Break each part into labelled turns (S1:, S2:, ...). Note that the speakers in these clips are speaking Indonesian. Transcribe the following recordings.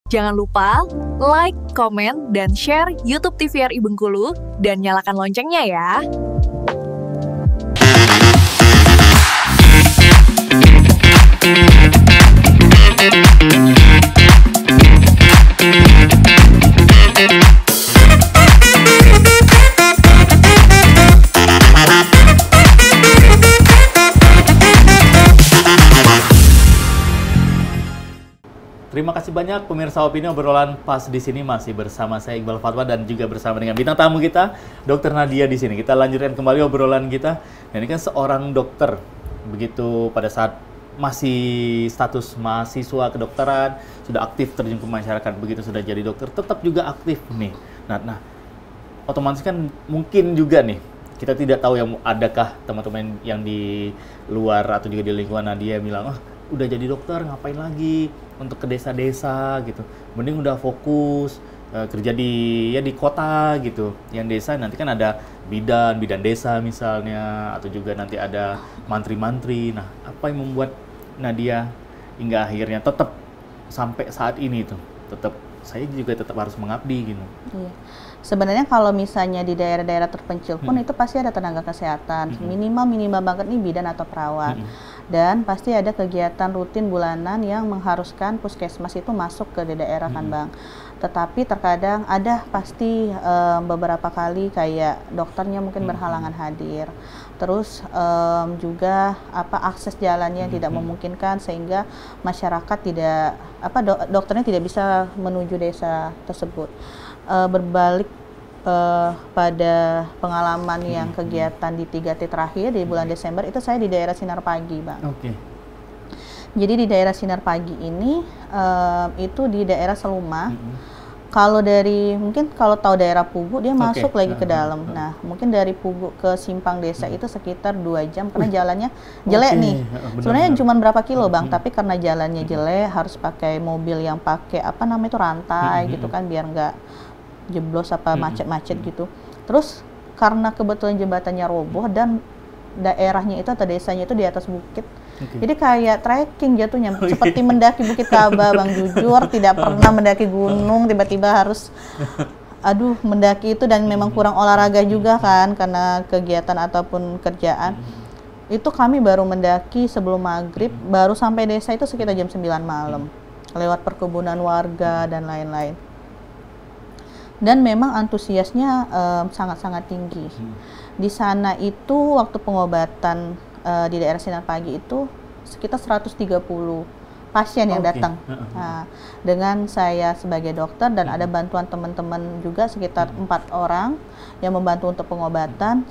S1: Jangan lupa like, komen, dan share YouTube TVRI Bengkulu dan nyalakan loncengnya ya.
S2: Terima kasih banyak pemirsa Opini, obrolan pas di sini masih bersama saya Iqbal Fatwa dan juga bersama dengan bintang tamu kita, Dr. Nadia di sini. Kita lanjutkan kembali obrolan kita. Dan ini kan seorang dokter, begitu pada saat masih status mahasiswa kedokteran, sudah aktif terjun ke masyarakat, begitu sudah jadi dokter, tetap juga aktif nih. Nah, otomatis kan mungkin juga nih, kita tidak tahu yang adakah teman-teman yang di luar atau juga di lingkungan Nadia bilang, oh udah jadi dokter ngapain lagi untuk ke desa-desa gitu, mending udah fokus kerja di kota gitu. Yang desa nanti kan ada bidan desa misalnya, atau juga nanti ada mantri-mantri. Nah, apa yang membuat Nadia hingga akhirnya tetap sampai saat ini tuh saya juga tetap harus mengabdi gitu?
S3: Iya. Sebenarnya kalau misalnya di daerah-daerah terpencil pun itu pasti ada tenaga kesehatan, minimal banget nih bidan atau perawat. Dan pasti ada kegiatan rutin bulanan yang mengharuskan puskesmas itu masuk ke daerah kan Bang. Tetapi terkadang ada pasti beberapa kali kayak dokternya mungkin berhalangan hadir. Terus juga akses jalannya tidak memungkinkan sehingga masyarakat tidak dokternya tidak bisa menuju desa tersebut. Berbalik pada pengalaman yang kegiatan di 3T terakhir di bulan Desember itu saya di daerah Sinar Pagi, Bang.
S2: Oke.
S3: Jadi di daerah Sinar Pagi ini itu di daerah Seluma. Kalau dari mungkin kalau tahu daerah Pugu dia masuk lagi ke dalam. Nah, mungkin dari Pugu ke Simpang Desa itu sekitar 2 jam karena jalannya jelek nih. Sebenarnya cuma berapa kilo, Bang, tapi karena jalannya jelek harus pakai mobil yang pakai itu rantai gitu kan biar nggak jeblos macet-macet gitu. Terus karena kebetulan jembatannya roboh dan daerahnya itu atau desanya itu di atas bukit. Jadi kayak trekking jatuhnya, seperti mendaki Bukit Kaba, Bang. Jujur tidak pernah mendaki gunung, tiba-tiba harus mendaki itu, dan memang kurang olahraga juga kan karena kegiatan ataupun kerjaan. Itu kami baru mendaki sebelum maghrib, baru sampai desa itu sekitar jam 9 malam. Lewat perkebunan warga dan lain-lain. Dan memang antusiasnya sangat-sangat tinggi. Di sana itu waktu pengobatan di daerah Sinar Pagi itu sekitar 130 pasien yang datang. Nah, dengan saya sebagai dokter dan ada bantuan teman-teman juga sekitar 4 orang yang membantu untuk pengobatan,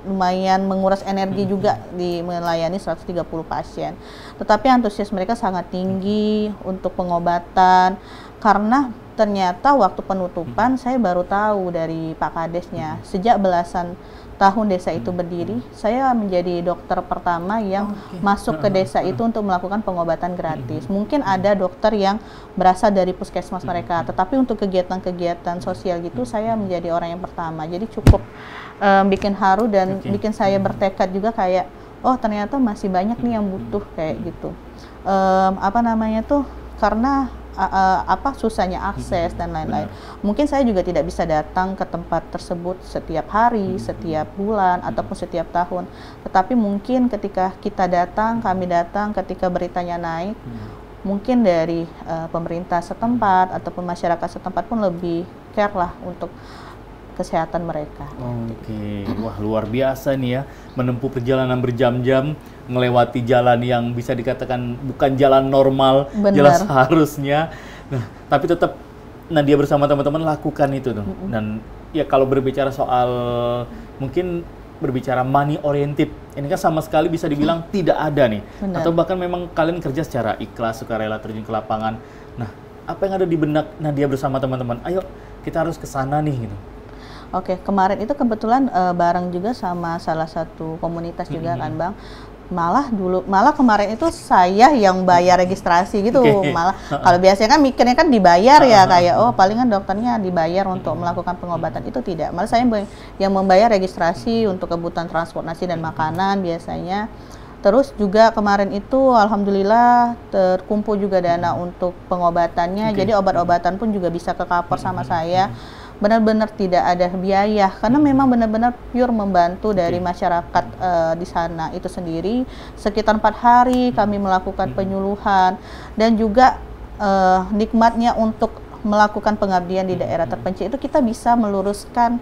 S3: lumayan menguras energi juga di melayani 130 pasien. Tetapi antusias mereka sangat tinggi untuk pengobatan karena ternyata waktu penutupan saya baru tahu dari Pak Kadesnya, sejak belasan tahun desa itu berdiri, saya menjadi dokter pertama yang masuk ke desa itu untuk melakukan pengobatan gratis. Mungkin ada dokter yang berasal dari puskesmas mereka, tetapi untuk kegiatan-kegiatan sosial gitu saya menjadi orang yang pertama. Jadi cukup bikin haru dan bikin saya bertekad juga kayak, oh ternyata masih banyak nih yang butuh kayak gitu. Karena susahnya akses dan lain-lain. Mungkin saya juga tidak bisa datang ke tempat tersebut setiap hari, setiap bulan, ataupun setiap tahun. Tetapi mungkin ketika kami datang, ketika beritanya naik, mungkin dari pemerintah setempat ataupun masyarakat setempat pun lebih care lah untuk kesehatan mereka.
S2: Oke, wah luar biasa nih ya, menempuh perjalanan berjam-jam, melewati jalan yang bisa dikatakan bukan jalan normal, jalan seharusnya. Nah, tapi tetap Nadia bersama teman-teman lakukan itu tuh. Dan ya kalau berbicara soal mungkin berbicara money oriented, ini kan sama sekali bisa dibilang tidak ada nih. Atau bahkan memang kalian kerja secara ikhlas, sukarela terjun ke lapangan. Nah, apa yang ada di benak Nadia bersama teman-teman? Ayo kita harus ke sana nih gitu.
S3: Oke, kemarin itu kebetulan bareng juga sama salah satu komunitas juga kan Bang. Malah kemarin itu saya yang bayar registrasi gitu. Malah kalau biasanya kan mikirnya kan dibayar ya, kayak oh palingan dokternya dibayar untuk melakukan pengobatan, itu tidak. Malah saya yang membayar registrasi untuk kebutuhan transportasi dan makanan biasanya. Terus juga kemarin itu alhamdulillah terkumpul juga dana untuk pengobatannya. Jadi obat-obatan pun juga bisa ke cover sama saya. Benar-benar tidak ada biaya karena memang benar-benar pure membantu dari masyarakat di sana itu sendiri. Sekitar 4 hari kami melakukan penyuluhan dan juga nikmatnya untuk melakukan pengabdian di daerah terpencil itu kita bisa meluruskan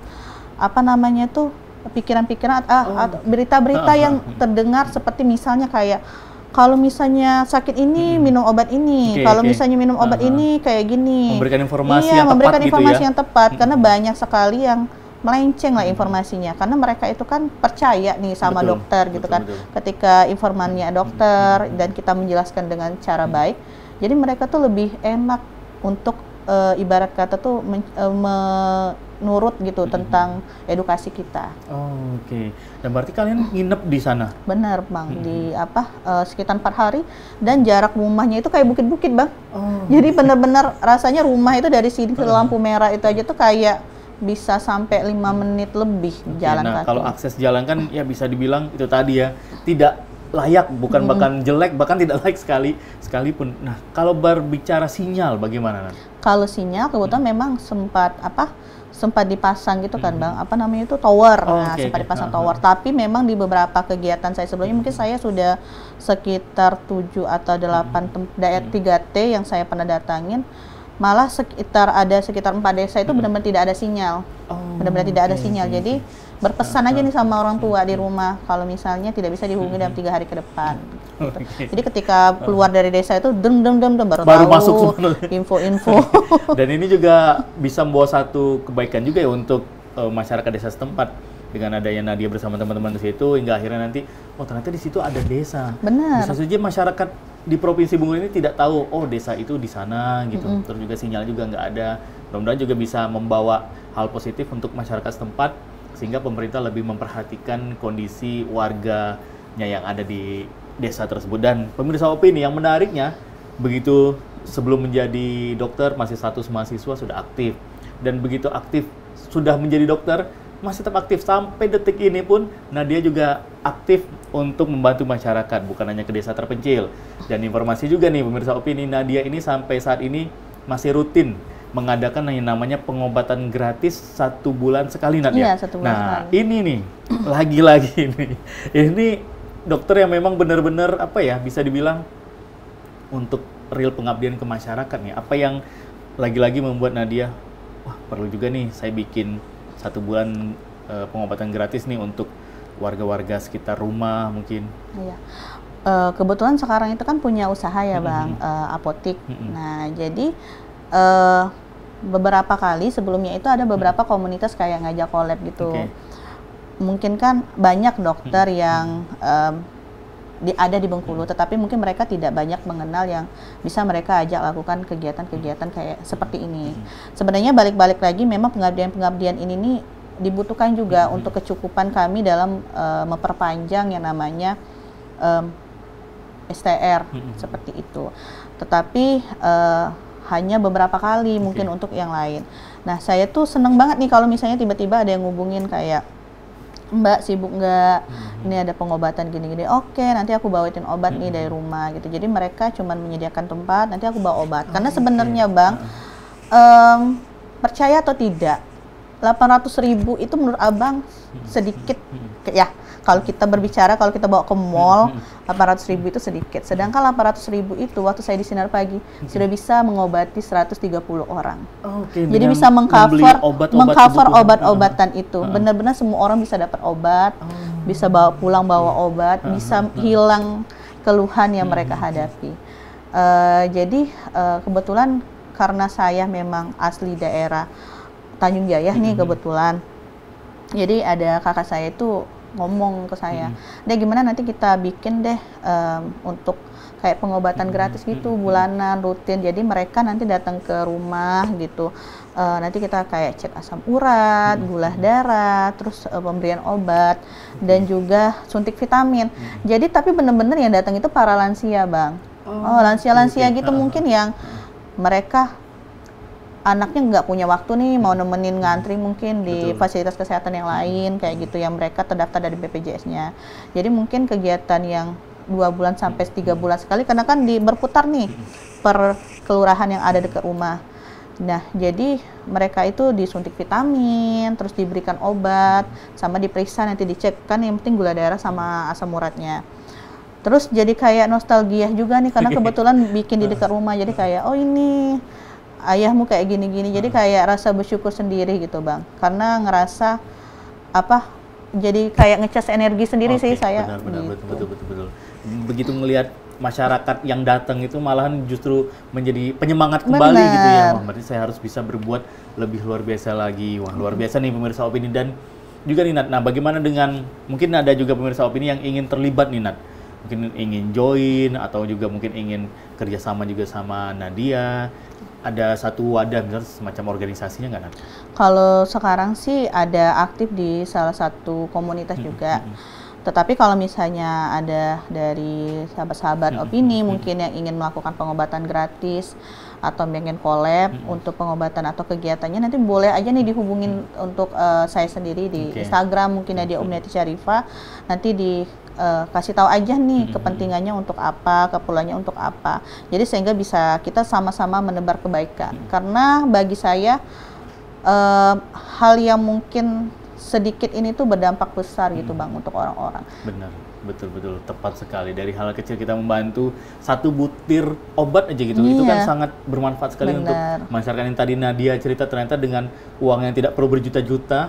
S3: apa namanya tuh pikiran-pikiran atau berita-berita yang terdengar seperti misalnya kayak kalau misalnya sakit ini minum obat ini, kalau misalnya minum obat ini kayak gini.
S2: Memberikan informasi
S3: yang
S2: tepat
S3: informasi
S2: gitu ya.
S3: yang tepat karena banyak sekali yang melenceng lah informasinya karena mereka itu kan percaya nih sama dokter gitu kan. Ketika informannya dokter dan kita menjelaskan dengan cara baik, jadi mereka tuh lebih enak untuk ibarat kata tuh menurut gitu tentang edukasi kita.
S2: Oke. Dan berarti kalian nginep di sana?
S3: Benar Bang, di sekitar 4 hari dan jarak rumahnya itu kayak bukit-bukit Bang. Jadi benar-benar rasanya rumah itu dari sini ke lampu merah itu aja tuh kayak bisa sampai 5 menit lebih jalan kaki.
S2: Kalau akses jalan kan ya bisa dibilang itu tadi ya, tidak layak, bukan bahkan jelek, bahkan tidak layak sekalipun. Nah, kalau berbicara sinyal bagaimana?
S3: Kalau sinyal kebetulan memang sempat dipasang gitu kan Bang, apa namanya itu tower. Sempat dipasang tower, tapi memang di beberapa kegiatan saya sebelumnya mungkin saya sudah sekitar 7 atau 8 daerah 3T yang saya pernah datangin, malah sekitar 4 desa itu benar-benar tidak ada sinyal. Benar-benar tidak ada sinyal. Jadi berpesan aja nih sama orang tua di rumah kalau misalnya tidak bisa dihubungi dalam 3 hari ke depan. Gitu. Jadi ketika keluar dari desa itu baru tahu
S2: masuk
S3: info-info.
S2: Dan ini juga bisa membawa satu kebaikan juga ya untuk masyarakat desa setempat dengan adanya Nadia bersama teman-teman di situ hingga akhirnya nanti ternyata di situ ada desa.
S3: Benar.
S2: Bisa saja masyarakat di Provinsi Bengkulu ini tidak tahu desa itu di sana gitu. Terus juga sinyal juga nggak ada. Mudah-mudahan juga bisa membawa hal positif untuk masyarakat setempat sehingga pemerintah lebih memperhatikan kondisi warganya yang ada di desa tersebut. Dan pemirsa opini yang menariknya, begitu sebelum menjadi dokter masih status mahasiswa sudah aktif, dan begitu aktif sudah menjadi dokter masih tetap aktif sampai detik ini pun Nadia juga aktif untuk membantu masyarakat bukan hanya ke desa terpencil. Dan informasi juga nih pemirsa opini, Nadia ini sampai saat ini masih rutin mengadakan yang namanya pengobatan gratis 1 bulan sekali Nadia.
S3: Iya, 1 bulan sekali.
S2: Ini nih lagi-lagi ini dokter yang memang benar-benar bisa dibilang untuk real pengabdian ke masyarakat nih. Apa yang lagi-lagi membuat Nadia perlu juga nih saya bikin 1 bulan pengobatan gratis nih untuk warga-warga sekitar rumah mungkin. Iya.
S3: Kebetulan sekarang itu kan punya usaha ya Bang, apotik. Nah jadi beberapa kali sebelumnya itu ada beberapa komunitas kayak ngajak collab gitu. Mungkin kan banyak dokter yang ada di Bengkulu, tetapi mungkin mereka tidak banyak mengenal yang bisa mereka ajak lakukan kegiatan-kegiatan kayak seperti ini. Sebenarnya balik-balik lagi memang pengabdian-pengabdian ini nih dibutuhkan juga untuk kecukupan kami dalam memperpanjang yang namanya STR seperti itu. Tetapi hanya beberapa kali mungkin untuk yang lain. Nah, saya tuh seneng banget nih kalau misalnya tiba-tiba ada yang ngubungin kayak, Mbak sibuk nggak? Ini ada pengobatan gini-gini. Oke, nanti aku bawain obat nih dari rumah gitu. Jadi mereka cuma menyediakan tempat, nanti aku bawa obat. Karena sebenarnya Bang, percaya atau tidak, 800.000 itu menurut Abang sedikit ya. Kalau kita berbicara, kalau kita bawa ke mall, 800.000 itu sedikit. Sedangkan 800.000 itu waktu saya di Sinar Pagi sudah bisa mengobati 130 orang. Jadi bisa mengcover obat-obatan itu. Benar-benar semua orang bisa dapat obat, bisa bawa obat, bisa hilang keluhan yang mereka hadapi. Jadi kebetulan karena saya memang asli daerah Tanjung Jaya nih kebetulan. Jadi ada kakak saya itu ngomong ke saya, deh gimana nanti kita bikin deh untuk kayak pengobatan gratis gitu bulanan rutin. Jadi mereka nanti datang ke rumah gitu, nanti kita kayak cek asam urat, gula darah, terus pemberian obat dan juga suntik vitamin. Jadi tapi bener-bener yang datang itu para lansia Bang. Lansia-lansia gitu mungkin yang mereka anaknya nggak punya waktu nih mau nemenin ngantri mungkin di fasilitas kesehatan yang lain kayak gitu yang mereka terdaftar dari BPJS-nya. Jadi mungkin kegiatan yang 2 bulan sampai 3 bulan sekali, karena kan berputar nih per kelurahan yang ada dekat rumah. Nah, jadi mereka itu disuntik vitamin, terus diberikan obat, sama diperiksa, nanti dicek, kan yang penting gula darah sama asam uratnya. Terus jadi kayak nostalgia juga nih, karena kebetulan bikin di dekat rumah, jadi kayak, oh ini ayahmu kayak gini-gini, jadi kayak rasa bersyukur sendiri gitu Bang, karena ngerasa jadi kayak ngecas energi sendiri sih saya.
S2: Benar,
S3: gitu.
S2: betul. Begitu ngelihat masyarakat yang datang itu malahan justru menjadi penyemangat kembali gitu ya. Wah, berarti saya harus bisa berbuat lebih luar biasa lagi. Wah, luar biasa nih pemirsa Opini. Dan juga nih Nat, nah bagaimana dengan, mungkin ada juga pemirsa Opini yang ingin terlibat nih Nat, mungkin ingin join atau juga mungkin ingin kerjasama juga sama Nadia. Ada satu wadah misalnya semacam organisasinya nggak Nat?
S3: Kalau sekarang sih ada aktif di salah satu komunitas juga. Tetapi kalau misalnya ada dari sahabat-sahabat Opini mungkin yang ingin melakukan pengobatan gratis atau pengen collab untuk pengobatan atau kegiatannya, nanti boleh aja nih dihubungin untuk saya sendiri di Instagram, mungkin Nadia Umniati Syarifah, nanti kasih tahu aja nih kepentingannya untuk apa, keperluannya untuk apa. Jadi sehingga bisa kita sama-sama menebar kebaikan. Karena bagi saya hal yang mungkin sedikit ini tuh berdampak besar gitu Bang untuk orang-orang.
S2: Benar, betul, tepat sekali. Dari hal kecil kita membantu satu butir obat aja gitu, itu kan sangat bermanfaat sekali untuk masyarakat. Yang tadi Nadia cerita, ternyata dengan uang yang tidak perlu berjuta-juta,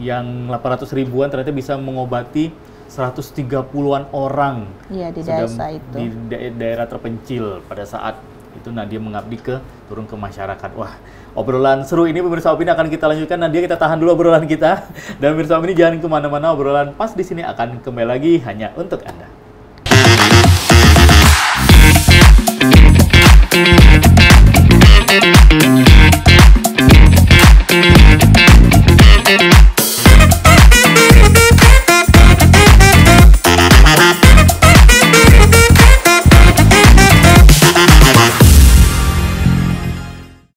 S2: yang 800 ribuan ternyata bisa mengobati 130-an orang.
S3: Iya, di desa itu.
S2: Di daerah terpencil pada saat itu Nadia mengabdi turun ke masyarakat. Wah, obrolan seru ini pemirsa Opini akan kita lanjutkan. Nadia, kita tahan dulu obrolan kita. Dan pemirsa Opini jangan kemana-mana, obrolan pas di sini akan kembali lagi hanya untuk Anda.